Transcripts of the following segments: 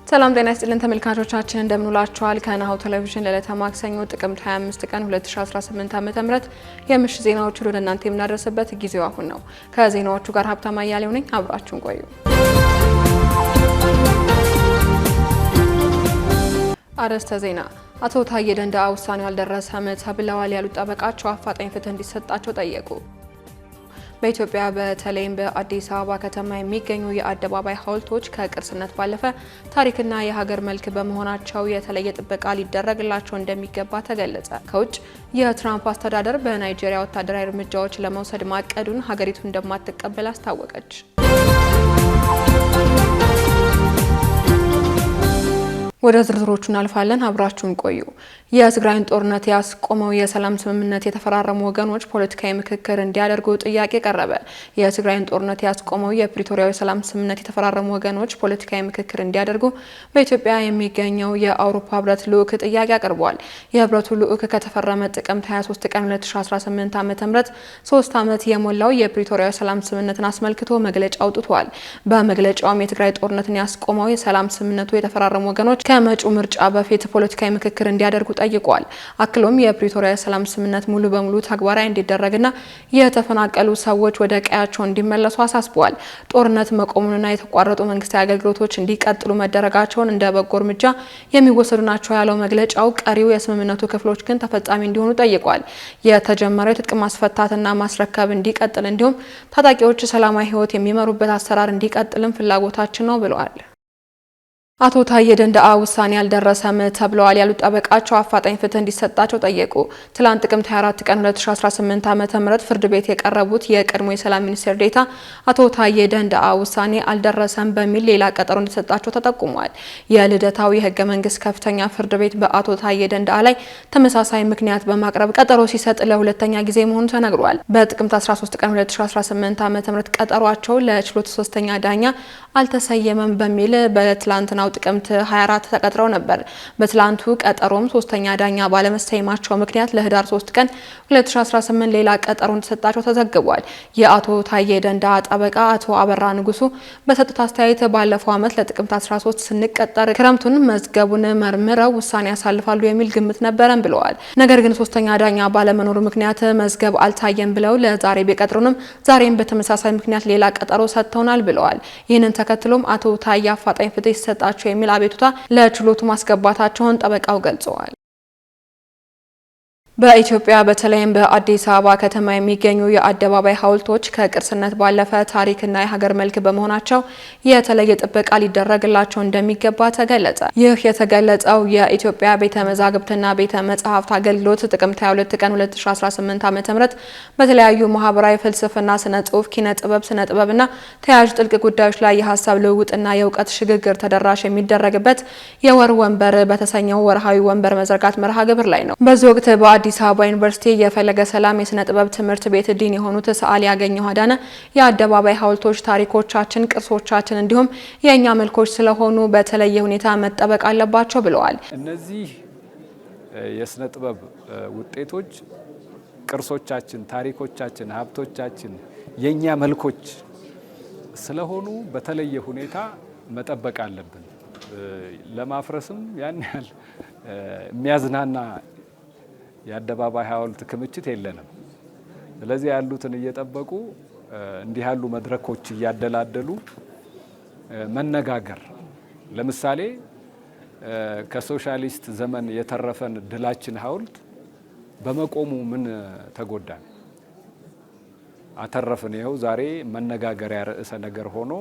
ሰላም ጤና ይስጥልን ተመልካቾቻችን እንደምንውላችኋል። ከናሁ ቴሌቪዥን ለዕለተ ማክሰኞ ጥቅምት 25 ቀን 2018 ዓ.ም የምሽት ዜናዎችን ወደ እናንተ የምናደርስበት ጊዜው አሁን ነው። ከዜናዎቹ ጋር ሀብታማ አያሌው ነኝ። አብራችሁን ቆዩ። አርዕስተ ዜና። አቶ ታዬ ደንደአ ውሳኔው አልደረሰም ተብለዋል ያሉት ጠበቃቸው አፋጣኝ ፍትህ እንዲሰጣቸው ጠየቁ። በኢትዮጵያ በተለይም በአዲስ አበባ ከተማ የሚገኙ የአደባባይ ሐውልቶች ከቅርስነት ባለፈ ታሪክና የሀገር መልክ በመሆናቸው የተለየ ጥበቃ ሊደረግላቸው እንደሚገባ ተገለጸ። ከውጭ የትራምፕ አስተዳደር በናይጄሪያ ወታደራዊ እርምጃዎች ለመውሰድ ማቀዱን ሀገሪቱ እንደማትቀበል አስታወቀች። ወደ ዝርዝሮቹ እናልፋለን። አብራችሁን ቆዩ። የትግራይን ጦርነት ያስቆመው የሰላም ስምምነት የተፈራረሙ ወገኖች ፖለቲካዊ ምክክር እንዲያደርጉ ጥያቄ ቀረበ። የትግራይን ጦርነት ያስቆመው የፕሪቶሪያው የሰላም ስምምነት የተፈራረሙ ወገኖች ፖለቲካዊ ምክክር እንዲያደርጉ በኢትዮጵያ የሚገኘው የአውሮፓ ህብረት ልዑክ ጥያቄ አቅርቧል። የህብረቱ ልዑክ ከተፈረመ ጥቅምት 23 ቀን 2018 ዓ.ም 3 ዓመት የሞላው የፕሪቶሪያው የሰላም ስምምነትን አስመልክቶ መግለጫ አውጥቷል። በመግለጫውም የትግራይ ጦርነትን ያስቆመው የሰላም ስምምነቱ የተፈራረሙ ወገኖች ከመጪው ምርጫ በፊት ፖለቲካዊ ምክክር እንዲያደርጉ ጠይቋል። አክሎም የፕሪቶሪያ ሰላም ስምምነት ሙሉ በሙሉ ተግባራዊ እንዲደረግና የተፈናቀሉ ሰዎች ወደ ቀያቸው እንዲመለሱ አሳስበዋል። ጦርነት መቆሙንና የተቋረጡ መንግስታዊ አገልግሎቶች እንዲቀጥሉ መደረጋቸውን እንደ በጎ እርምጃ የሚወሰዱ ናቸው ያለው መግለጫው ቀሪው የስምምነቱ ክፍሎች ግን ተፈጻሚ እንዲሆኑ ጠይቋል። የተጀመረው የትጥቅ ማስፈታትና ማስረከብ እንዲቀጥል እንዲሁም ታጣቂዎች ሰላማዊ ህይወት የሚመሩበት አሰራር እንዲቀጥልም ፍላጎታችን ነው ብለዋል። አቶ ታዬ ደንደአ ውሳኔ አልደረሰም ተብለዋል ያሉት ጠበቃቸው አፋጣኝ ፍትህ እንዲሰጣቸው ጠየቁ። ትላንት ጥቅምት 24 ቀን 2018 ዓ.ም ፍርድ ቤት የቀረቡት የቀድሞ የሰላም ሚኒስቴር ዴኤታ አቶ ታዬ ደንደአ ውሳኔ አልደረሰም በሚል ሌላ ቀጠሮ እንዲሰጣቸው ተጠቁሟል። የልደታው የህገ መንግስት ከፍተኛ ፍርድ ቤት በአቶ ታዬ ደንደአ ላይ ተመሳሳይ ምክንያት በማቅረብ ቀጠሮ ሲሰጥ ለሁለተኛ ጊዜ መሆኑ ተነግሯል። በጥቅምት 13 ቀን 2018 ዓ.ም ቀጠሯቸው ለችሎት ሶስተኛ ዳኛ አልተሰየመም በሚል በትላንትናው ጥቅምት 24 ተቀጥረው ነበር። በትላንቱ ቀጠሮም ሶስተኛ ዳኛ ባለመሰየማቸው ምክንያት ለህዳር 3 ቀን 2018 ሌላ ቀጠሮ እንደተሰጣቸው ተዘግቧል። የአቶ ታዬ ደንደአ ጠበቃ አቶ አበራ ንጉሱ በሰጡት አስተያየት ባለፈው ዓመት ለጥቅምት 13 ስንቀጠር ክረምቱን መዝገቡን መርምረው ውሳኔ ያሳልፋሉ የሚል ግምት ነበረን ብለዋል። ነገር ግን ሶስተኛ ዳኛ ባለመኖሩ ምክንያት መዝገብ አልታየም ብለው ለዛሬ ቢቀጥሩንም ዛሬም በተመሳሳይ ምክንያት ሌላ ቀጠሮ ሰጥተውናል ብለዋል። ይህንን ተከትሎም አቶ ታዬ አፋጣኝ ፍትህ ይሰጣቸው የሚል አቤቱታ ለችሎቱ ማስገባታቸውን ጠበቃው ገልጸዋል። በኢትዮጵያ በተለይም በአዲስ አበባ ከተማ የሚገኙ የአደባባይ ሐውልቶች ከቅርስነት ባለፈ ታሪክና የሀገር መልክ በመሆናቸው የተለየ ጥበቃ ሊደረግላቸው እንደሚገባ ተገለጸ። ይህ የተገለጸው የኢትዮጵያ ቤተ መዛግብትና ቤተ መጻሕፍት አገልግሎት ጥቅምት 22 ቀን 2018 ዓ.ም በተለያዩ ማህበራዊ፣ ፍልስፍና፣ ስነ ጽሁፍ፣ ኪነ ጥበብ፣ ስነ ጥበብና ተያያዥ ጥልቅ ጉዳዮች ላይ የሀሳብ ልውውጥና የእውቀት ሽግግር ተደራሽ የሚደረግበት የወር ወንበር በተሰኘው ወርሃዊ ወንበር መዘርጋት መርሃ ግብር ላይ ነው። በዚህ ወቅት በአዲስ አበባ ዩኒቨርሲቲ የፈለገ ሰላም የስነ ጥበብ ትምህርት ቤት ዲን የሆኑት ሰዓሊ ያገኘው አዳነ የአደባባይ ሐውልቶች ታሪኮቻችን፣ ቅርሶቻችን እንዲሁም የእኛ መልኮች ስለሆኑ በተለየ ሁኔታ መጠበቅ አለባቸው ብለዋል። እነዚህ የስነ ጥበብ ውጤቶች ቅርሶቻችን፣ ታሪኮቻችን፣ ሀብቶቻችን የእኛ መልኮች ስለሆኑ በተለየ ሁኔታ መጠበቅ አለብን። ለማፍረስም ያን ያህል የሚያዝናና የአደባባይ ሐውልት ክምችት የለንም። ስለዚህ ያሉትን እየጠበቁ እንዲህ ያሉ መድረኮች እያደላደሉ መነጋገር። ለምሳሌ ከሶሻሊስት ዘመን የተረፈን ድላችን ሐውልት በመቆሙ ምን ተጎዳን? አተረፍን። ይኸው ዛሬ መነጋገሪያ ርዕሰ ነገር ሆኖ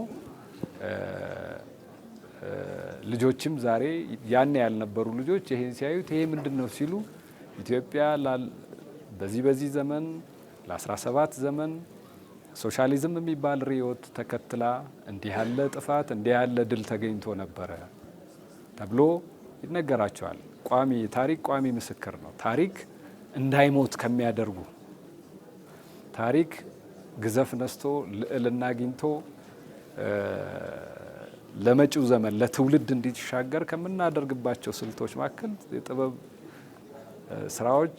ልጆችም ዛሬ ያኔ ያልነበሩ ልጆች ይሄን ሲያዩት ይሄ ምንድነው ሲሉ ኢትዮጵያ በዚህ ዘመን ለ17 ዘመን ሶሻሊዝም የሚባል ርዕዮት ተከትላ እንዲህ ያለ ጥፋት እንዲህ ያለ ድል ተገኝቶ ነበረ ተብሎ ይነገራቸዋል። ታሪክ ቋሚ ምስክር ነው። ታሪክ እንዳይሞት ከሚያደርጉ ታሪክ ግዘፍ ነስቶ ልዕልና አግኝቶ ለመጪው ዘመን ለትውልድ እንዲሻገር ከምናደርግባቸው ስልቶች መካከል የጥበብ ስራዎች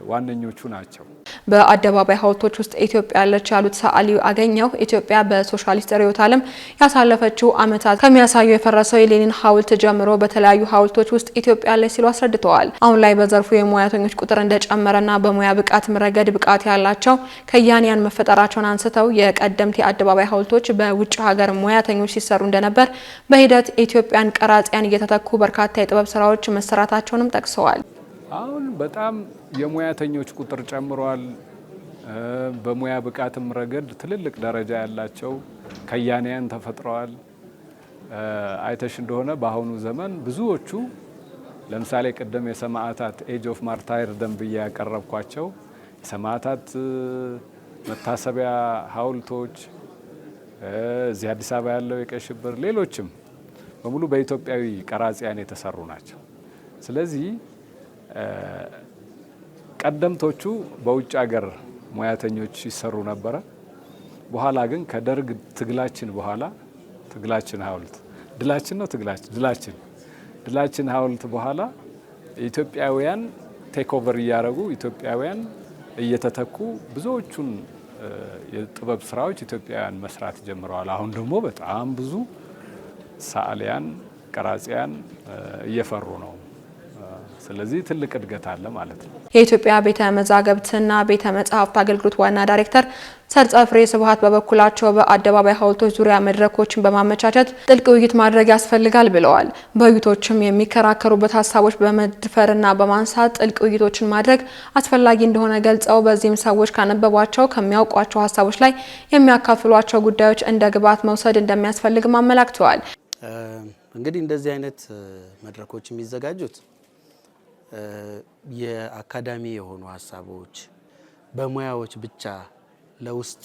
ዋነኞቹ ናቸው። በአደባባይ ሐውልቶች ውስጥ ኢትዮጵያ ያለች ያሉት ሰዓሊው አገኘሁ ኢትዮጵያ በሶሻሊስት ርዕዮተ ዓለም ያሳለፈችው ዓመታት ከሚያሳዩ የፈረሰው የሌኒን ሐውልት ጀምሮ በተለያዩ ሐውልቶች ውስጥ ኢትዮጵያ ያለች ሲሉ አስረድተዋል። አሁን ላይ በዘርፉ የሙያተኞች ቁጥር እንደጨመረና በሙያ ብቃትም ረገድ ብቃት ያላቸው ከያንያን መፈጠራቸውን አንስተው የቀደምት የአደባባይ ሐውልቶች በውጭ ሀገር ሙያተኞች ሲሰሩ እንደነበር በሂደት ኢትዮጵያን ቀራጺያን እየተተኩ በርካታ የጥበብ ስራዎች መሰራታቸውንም ጠቅሰዋል። አሁን በጣም የሙያተኞች ቁጥር ጨምሯል። በሙያ ብቃትም ረገድ ትልልቅ ደረጃ ያላቸው ከያንያን ተፈጥረዋል። አይተሽ እንደሆነ በአሁኑ ዘመን ብዙዎቹ ለምሳሌ ቅድም የሰማዕታት ኤጅ ኦፍ ማርታይርደም ብዬ ያቀረብኳቸው የሰማዕታት መታሰቢያ ሐውልቶች እዚህ አዲስ አበባ ያለው የቀይ ሽብር ሌሎችም በሙሉ በኢትዮጵያዊ ቀራጺያን የተሰሩ ናቸው። ስለዚህ ቀደምቶቹ በውጭ ሀገር ሙያተኞች ሲሰሩ ነበረ። በኋላ ግን ከደርግ ትግላችን በኋላ ትግላችን ሐውልት ድላችን ነው ድላችን ሐውልት በኋላ ኢትዮጵያውያን ቴክ ኦቨር እያደረጉ ኢትዮጵያውያን እየተተኩ ብዙዎቹን የጥበብ ስራዎች ኢትዮጵያውያን መስራት ጀምረዋል። አሁን ደግሞ በጣም ብዙ ሰዓሊያን ቀራጺያን እየፈሩ ነው። ስለዚህ ትልቅ እድገት አለ ማለት ነው። የኢትዮጵያ ቤተ መዛግብትና ቤተ መጻሕፍት አገልግሎት ዋና ዳይሬክተር ሰርጸ ፍሬ ስብሐት በበኩላቸው በአደባባይ ሐውልቶች ዙሪያ መድረኮችን በማመቻቸት ጥልቅ ውይይት ማድረግ ያስፈልጋል ብለዋል። በውይይቶችም የሚከራከሩበት ሀሳቦች በመድፈርና በማንሳት ጥልቅ ውይይቶችን ማድረግ አስፈላጊ እንደሆነ ገልጸው በዚህም ሰዎች ካነበቧቸው ከሚያውቋቸው ሀሳቦች ላይ የሚያካፍሏቸው ጉዳዮች እንደ ግብዓት መውሰድ እንደሚያስፈልግም አመላክተዋል። እንግዲህ እንደዚህ አይነት መድረኮች የሚዘጋጁት የአካዳሚ የሆኑ ሀሳቦች በሙያዎች ብቻ ለውስጥ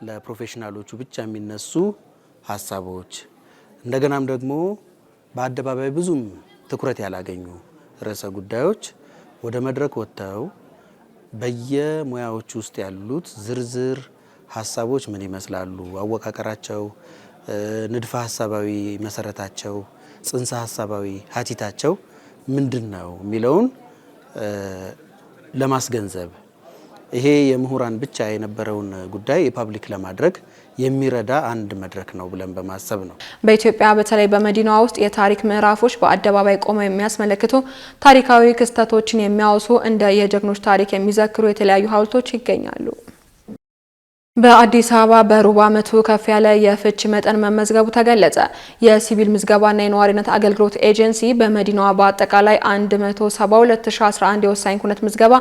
ለፕሮፌሽናሎቹ ብቻ የሚነሱ ሀሳቦች እንደገናም ደግሞ በአደባባይ ብዙም ትኩረት ያላገኙ ርዕሰ ጉዳዮች ወደ መድረክ ወጥተው በየሙያዎች ውስጥ ያሉት ዝርዝር ሀሳቦች ምን ይመስላሉ፣ አወቃቀራቸው፣ ንድፈ ሀሳባዊ መሰረታቸው፣ ጽንሰ ሀሳባዊ ሀቲታቸው ምንድነው የሚለውን ለማስገንዘብ ይሄ የምሁራን ብቻ የነበረውን ጉዳይ የፓብሊክ ለማድረግ የሚረዳ አንድ መድረክ ነው ብለን በማሰብ ነው። በኢትዮጵያ በተለይ በመዲናዋ ውስጥ የታሪክ ምዕራፎች በአደባባይ ቆመው የሚያስመለክቱ ታሪካዊ ክስተቶችን የሚያወሱ እንደ የጀግኖች ታሪክ የሚዘክሩ የተለያዩ ሐውልቶች ይገኛሉ። በአዲስ አበባ በሩብ ዓመቱ ከፍ ያለ የፍች መጠን መመዝገቡ ተገለጸ። የሲቪል ምዝገባና የነዋሪነት አገልግሎት ኤጀንሲ በመዲናዋ በአጠቃላይ 172011 የወሳኝ ኩነት ምዝገባ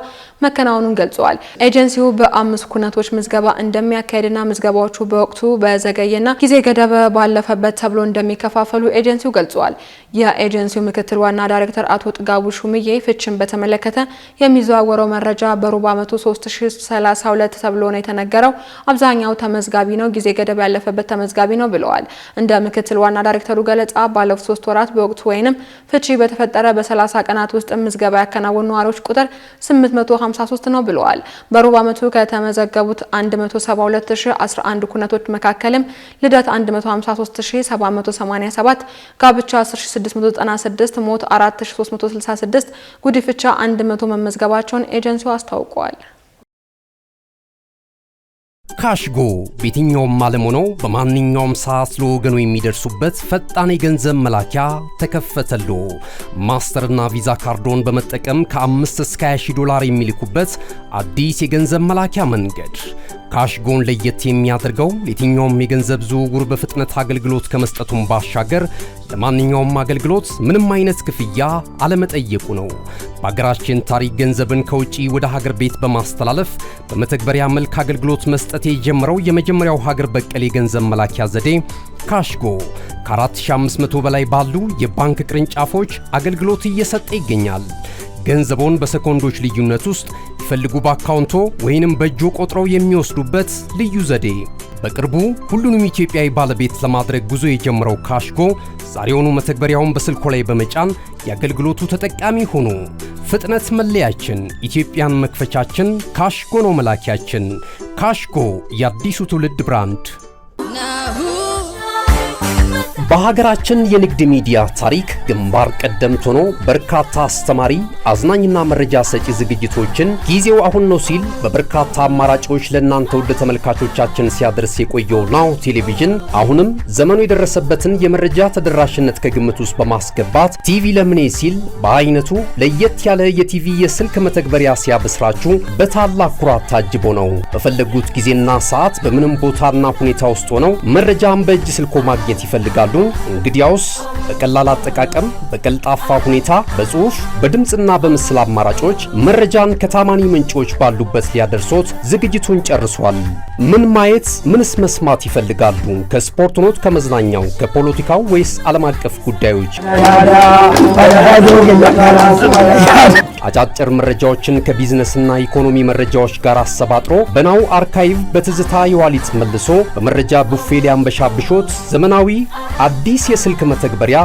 መከናወኑን ገልጿል። ኤጀንሲው በ5 ኩነቶች ምዝገባ እንደሚያካሄድና ምዝገባዎቹ በወቅቱ በዘገየና ጊዜ ገደብ ባለፈበት ተብሎ እንደሚከፋፈሉ ኤጀንሲው ገልጿል። የኤጀንሲው ምክትል ዋና ዳይሬክተር አቶ ጥጋቡ ሹምዬ ፍችን በተመለከተ የሚዘዋወረው መረጃ በሩብ ዓመቱ 3032 ተብሎ ነው የተነገረው። አብዛኛው ተመዝጋቢ ነው፣ ጊዜ ገደብ ያለፈበት ተመዝጋቢ ነው ብለዋል። እንደ ምክትል ዋና ዳይሬክተሩ ገለጻ ባለፉት 3 ወራት በወቅቱ ወይንም ፍቺ በተፈጠረ በ30 ቀናት ውስጥ ምዝገባ ያከናወኑ ነዋሪዎች ቁጥር 853 ነው ብለዋል። በሩብ ዓመቱ ከተመዘገቡት 172011 ኩነቶች መካከልም ልደት 153787፣ ጋብቻ 10696፣ ሞት 4366፣ ጉዲፍቻ 100 መመዝገባቸውን ኤጀንሲው አስታውቋል። ካሽጎ በየትኛውም ዓለም ሆነው በማንኛውም ሰዓት ለወገኑ የሚደርሱበት ፈጣን የገንዘብ መላኪያ ተከፈተሎ። ማስተርና ቪዛ ካርዶን በመጠቀም ከ5 እስከ 20 ዶላር የሚልኩበት አዲስ የገንዘብ መላኪያ መንገድ። ካሽጎን ለየት የሚያደርገው የትኛውም የገንዘብ ዝውውር በፍጥነት አገልግሎት ከመስጠቱም ባሻገር ለማንኛውም አገልግሎት ምንም አይነት ክፍያ አለመጠየቁ ነው። በሀገራችን ታሪክ ገንዘብን ከውጪ ወደ ሀገር ቤት በማስተላለፍ በመተግበሪያ መልክ አገልግሎት መስጠት የጀመረው የመጀመሪያው ሀገር በቀል የገንዘብ መላኪያ ዘዴ ካሽጎ ከ4500 በላይ ባሉ የባንክ ቅርንጫፎች አገልግሎት እየሰጠ ይገኛል። ገንዘቦን በሰኮንዶች ልዩነት ውስጥ ይፈልጉ በአካውንቶ ወይንም በእጆ ቆጥረው የሚወስዱበት ልዩ ዘዴ። በቅርቡ ሁሉንም ኢትዮጵያዊ ባለቤት ለማድረግ ጉዞ የጀመረው ካሽጎ ዛሬውኑ መተግበሪያውን በስልኮ ላይ በመጫን የአገልግሎቱ ተጠቃሚ ሆኑ። ፍጥነት መለያችን፣ ኢትዮጵያን መክፈቻችን፣ ካሽጎ ነው መላኪያችን። ካሽጎ የአዲሱ ትውልድ ብራንድ። በሀገራችን የንግድ ሚዲያ ታሪክ ግንባር ቀደምት ሆኖ በርካታ አስተማሪ አዝናኝና መረጃ ሰጪ ዝግጅቶችን ጊዜው አሁን ነው ሲል በበርካታ አማራጮች ለእናንተ ውድ ተመልካቾቻችን ሲያደርስ የቆየው ናሁ ቴሌቪዥን አሁንም ዘመኑ የደረሰበትን የመረጃ ተደራሽነት ከግምት ውስጥ በማስገባት ቲቪ ለምኔ ሲል በአይነቱ ለየት ያለ የቲቪ የስልክ መተግበሪያ ሲያበስራችሁ በታላቅ ኩራት ታጅቦ ነው። በፈለጉት ጊዜና ሰዓት በምንም ቦታና ሁኔታ ውስጥ ሆነው መረጃን በእጅ ስልኮ ማግኘት ይፈልጋሉ። እንግዲያውስ በቀላል አጠቃቀም በቀልጣፋ ሁኔታ በጽሁፍ በድምጽና በምስል አማራጮች መረጃን ከታማኒ ምንጮች ባሉበት ሊያደርሶት ዝግጅቱን ጨርሷል። ምን ማየት ምንስ መስማት ይፈልጋሉ? ከስፖርት ኖት፣ ከመዝናኛው፣ ከፖለቲካው ወይስ ዓለም አቀፍ ጉዳዮች? አጫጭር መረጃዎችን ከቢዝነስና ኢኮኖሚ መረጃዎች ጋር አሰባጥሮ በናሁ አርካይቭ በትዝታ የዋሊት መልሶ በመረጃ ቡፌ ሊያንበሻብሾት ዘመናዊ አዲስ የስልክ መተግበሪያ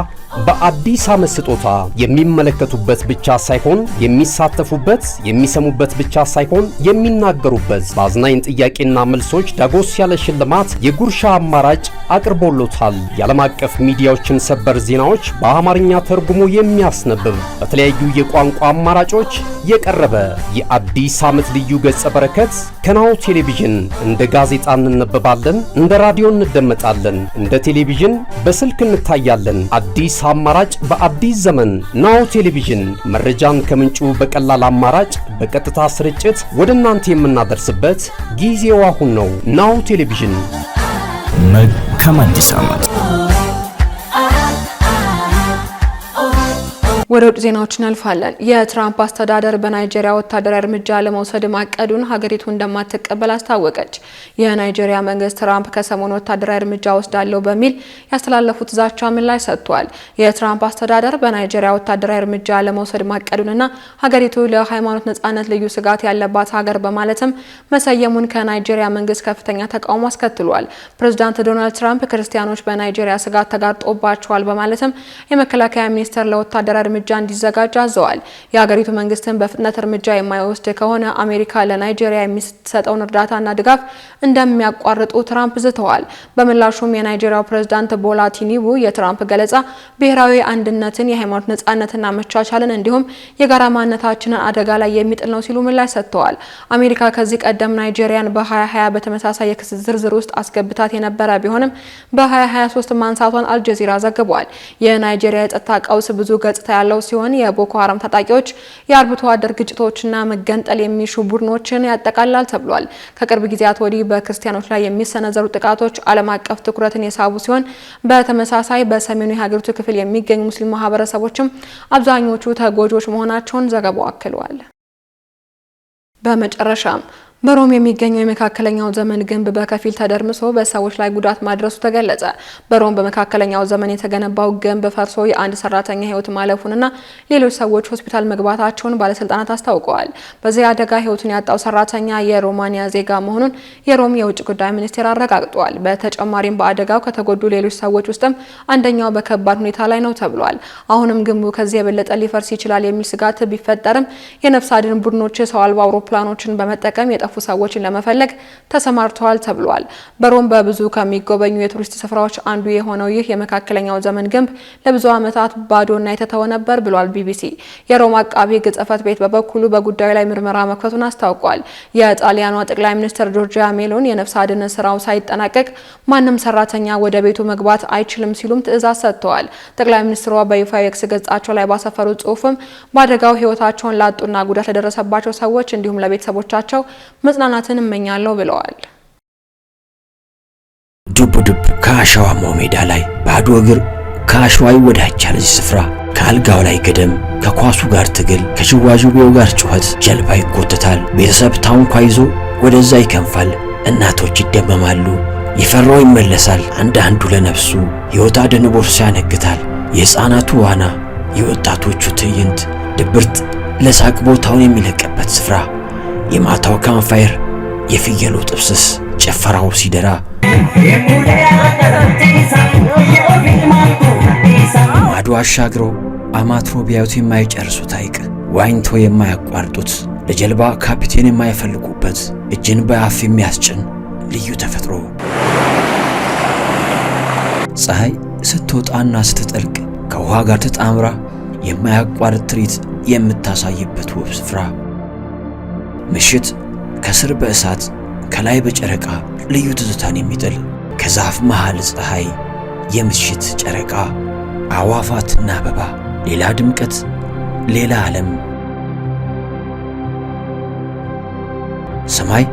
በአዲስ ዓመት ስጦታ የሚመለከቱበት ብቻ ሳይሆን የሚሳተፉበት፣ የሚሰሙበት ብቻ ሳይሆን የሚናገሩበት በአዝናኝ ጥያቄና መልሶች ዳጎስ ያለ ሽልማት የጉርሻ አማራጭ አቅርቦሎታል። የዓለም አቀፍ ሚዲያዎችን ሰበር ዜናዎች በአማርኛ ተርጉሞ የሚያስነብብ በተለያዩ የቋንቋ አማራጮች የቀረበ የአዲስ ዓመት ልዩ ገጸ በረከት ከናሁ ቴሌቪዥን። እንደ ጋዜጣ እንነበባለን፣ እንደ ራዲዮ እንደመጣለን፣ እንደ ቴሌቪዥን በስልክ እንታያለን። አዲስ አማራጭ በአዲስ ዘመን ናሁ ቴሌቪዥን። መረጃን ከምንጩ በቀላል አማራጭ በቀጥታ ስርጭት ወደ እናንተ የምናደርስበት ጊዜው አሁን ነው። ናሁ ቴሌቪዥን። መልካም አዲስ ዓመት። ወደ ውጭ ዜናዎች እናልፋለን። የትራምፕ አስተዳደር በናይጄሪያ ወታደራዊ እርምጃ ለመውሰድ ማቀዱን ሀገሪቱ እንደማትቀበል አስታወቀች። የናይጄሪያ መንግስት ትራምፕ ከሰሞኑ ወታደራዊ እርምጃ ወስዳለሁ በሚል ያስተላለፉት ዛቻ ምላሽ ሰጥቷል። የትራምፕ አስተዳደር በናይጄሪያ ወታደራዊ እርምጃ ለመውሰድ ማቀዱንና ሀገሪቱ ለሃይማኖት ነጻነት ልዩ ስጋት ያለባት ሀገር በማለትም መሰየሙን ከናይጄሪያ መንግስት ከፍተኛ ተቃውሞ አስከትሏል። ፕሬዝዳንት ዶናልድ ትራምፕ ክርስቲያኖች በናይጄሪያ ስጋት ተጋርጦባቸዋል በማለትም የመከላከያ ሚኒስቴር ለወታደራዊ እርምጃ እንዲዘጋጅ አዘዋል። የሀገሪቱ መንግስትን በፍጥነት እርምጃ የማይወስድ ከሆነ አሜሪካ ለናይጄሪያ የሚሰጠውን እርዳታና ድጋፍ እንደሚያቋርጡ ትራምፕ ዝተዋል። በምላሹም የናይጄሪያው ፕሬዝዳንት ቦላ ቲኑቡ የትራምፕ ገለጻ ብሔራዊ አንድነትን፣ የሃይማኖት ነጻነትና መቻቻልን እንዲሁም የጋራ ማንነታችንን አደጋ ላይ የሚጥል ነው ሲሉ ምላሽ ሰጥተዋል። አሜሪካ ከዚህ ቀደም ናይጄሪያን በ2020 በተመሳሳይ የክስ ዝርዝር ውስጥ አስገብታት የነበረ ቢሆንም በ2023 ማንሳቷን አልጀዚራ ዘግቧል። የናይጄሪያ የጸጥታ ቀውስ ብዙ ገጽታ ያለው ሲሆን የቦኮ ሀራም ታጣቂዎች የአርብቶ አደር ግጭቶችና መገንጠል የሚሹ ቡድኖችን ያጠቃልላል ተብሏል። ከቅርብ ጊዜያት ወዲህ በክርስቲያኖች ላይ የሚሰነዘሩ ጥቃቶች ዓለም አቀፍ ትኩረትን የሳቡ ሲሆን በተመሳሳይ በሰሜኑ የሀገሪቱ ክፍል የሚገኙ ሙስሊም ማህበረሰቦችም አብዛኞቹ ተጎጂዎች መሆናቸውን ዘገባው አክሏል። በመጨረሻም በሮም የሚገኘው የመካከለኛው ዘመን ግንብ በከፊል ተደርምሶ በሰዎች ላይ ጉዳት ማድረሱ ተገለጸ። በሮም በመካከለኛው ዘመን የተገነባው ግንብ ፈርሶ የአንድ ሰራተኛ ሕይወት ማለፉንና ሌሎች ሰዎች ሆስፒታል መግባታቸውን ባለስልጣናት አስታውቀዋል። በዚህ አደጋ ሕይወቱን ያጣው ሰራተኛ የሮማኒያ ዜጋ መሆኑን የሮም የውጭ ጉዳይ ሚኒስቴር አረጋግጧል። በተጨማሪም በአደጋው ከተጎዱ ሌሎች ሰዎች ውስጥም አንደኛው በከባድ ሁኔታ ላይ ነው ተብሏል። አሁንም ግንቡ ከዚህ የበለጠ ሊፈርስ ይችላል የሚል ስጋት ቢፈጠርም የነፍስ አድን ቡድኖች ሰው አልባ አውሮፕላኖችን በመጠቀም የጠፉ ሰዎችን ለመፈለግ ተሰማርተዋል ተብሏል። በሮም በብዙ ከሚጎበኙ የቱሪስት ስፍራዎች አንዱ የሆነው ይህ የመካከለኛው ዘመን ግንብ ለብዙ ዓመታት ባዶና የተተወ ነበር ብሏል ቢቢሲ። የሮም አቃቢ ሕግ ጽሕፈት ቤት በበኩሉ በጉዳዩ ላይ ምርመራ መክፈቱን አስታውቋል። የጣሊያኗ ጠቅላይ ሚኒስትር ጆርጂያ ሜሎኒ የነፍስ አድን ስራው ሳይጠናቀቅ ማንም ሰራተኛ ወደ ቤቱ መግባት አይችልም ሲሉም ትዕዛዝ ሰጥተዋል። ጠቅላይ ሚኒስትሯ በይፋ የኤክስ ገጻቸው ላይ ባሰፈሩት ጽሑፍም በአደጋው ሕይወታቸውን ላጡና ጉዳት ለደረሰባቸው ሰዎች እንዲሁም ለቤተሰቦቻቸው መጽናናትን እመኛለሁ ብለዋል። ዱብ ዱብ ከአሸዋማው ሜዳ ላይ ባዶ እግር ከአሸዋ ይወዳጃል። እዚህ ስፍራ ከአልጋው ላይ ገደም፣ ከኳሱ ጋር ትግል፣ ከሽዋዥዌው ጋር ጩኸት ጀልባ ይጎተታል። ቤተሰብ ታንኳ ይዞ ወደዛ ይከንፋል። እናቶች ይደመማሉ። የፈራው ይመለሳል። አንዳንዱ ለነፍሱ ሕይወት አድን ቦርሳ ያነግታል። የሕፃናቱ ዋና፣ የወጣቶቹ ትዕይንት፣ ድብርት ለሳቅ ቦታውን የሚለቅበት ስፍራ፣ የማታው ካምፋየር፣ የፍየሉ ጥብስስ፣ ጭፈራው ሲደራ ማዶ አሻግረው አማትሮ ቢያዩት የማይጨርሱት ሐይቅ፣ ዋኝቶ የማያቋርጡት፣ ለጀልባ ካፒቴን የማይፈልጉበት፣ እጅን በአፍ የሚያስጭን ልዩ ተፈጥሮ። ፀሐይ ስትወጣና ስትጠልቅ ከውሃ ጋር ተጣምራ የማያቋርጥ ትርኢት የምታሳይበት ውብ ስፍራ። ምሽት ከስር በእሳት ከላይ በጨረቃ ልዩ ትዝታን የሚጥል ከዛፍ መሃል ፀሐይ፣ የምሽት ጨረቃ፣ አዋፋትና አበባ፣ ሌላ ድምቀት፣ ሌላ ዓለም። ሰማይ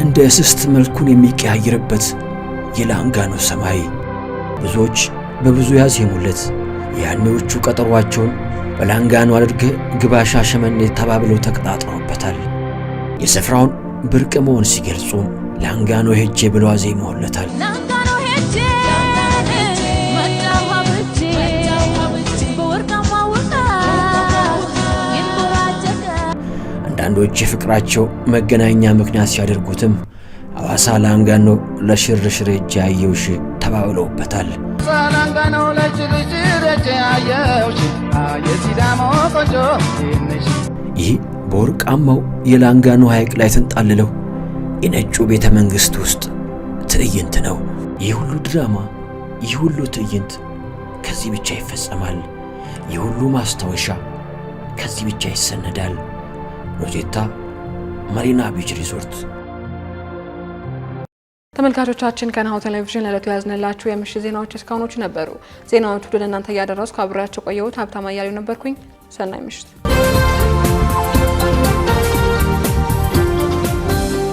እንደ እስስት መልኩን የሚቀያየርበት የላንጋኖ ሰማይ ብዙዎች በብዙ ያዜሙለት ያኔዎቹ ቀጠሯቸውን በላንጋኖ አድርገህ ግባ ሻሸመኔ ተባብለው ተቀጣጥረውበታል። የስፍራውን ብርቅ መሆን ሲገልጹ ላንጋኖ ሄጄ ብለው አዜመውለታል። አንዳንዶች የፍቅራቸው መገናኛ ምክንያት ሲያደርጉትም ሐዋሳ ላንጋኖ ለሽርሽር ሄጄ አየሁሽ ተባብለውበታል። ይህ በወርቃማው የላንጋኖ ሐይቅ ላይ ተንጣልለው የነጩ ቤተ መንግሥት ውስጥ ትዕይንት ነው። ይህ ሁሉ ድራማ፣ ይህ ሁሉ ትዕይንት ከዚህ ብቻ ይፈጸማል። ይህ ሁሉ ማስታወሻ ከዚህ ብቻ ይሰነዳል። ሮዜታ ማሪና ቢች ሪዞርት። ተመልካቾቻችን ከናሁ ቴሌቪዥን ለዕለቱ ያዝነላችሁ የምሽት ዜናዎች እስካሁኖቹ ነበሩ። ዜናዎቹ ወደ እናንተ እያደረስኩ አብሬያችሁ ቆየሁት። ሀብታማ እያሌው ነበርኩኝ። ሰናይ ምሽት።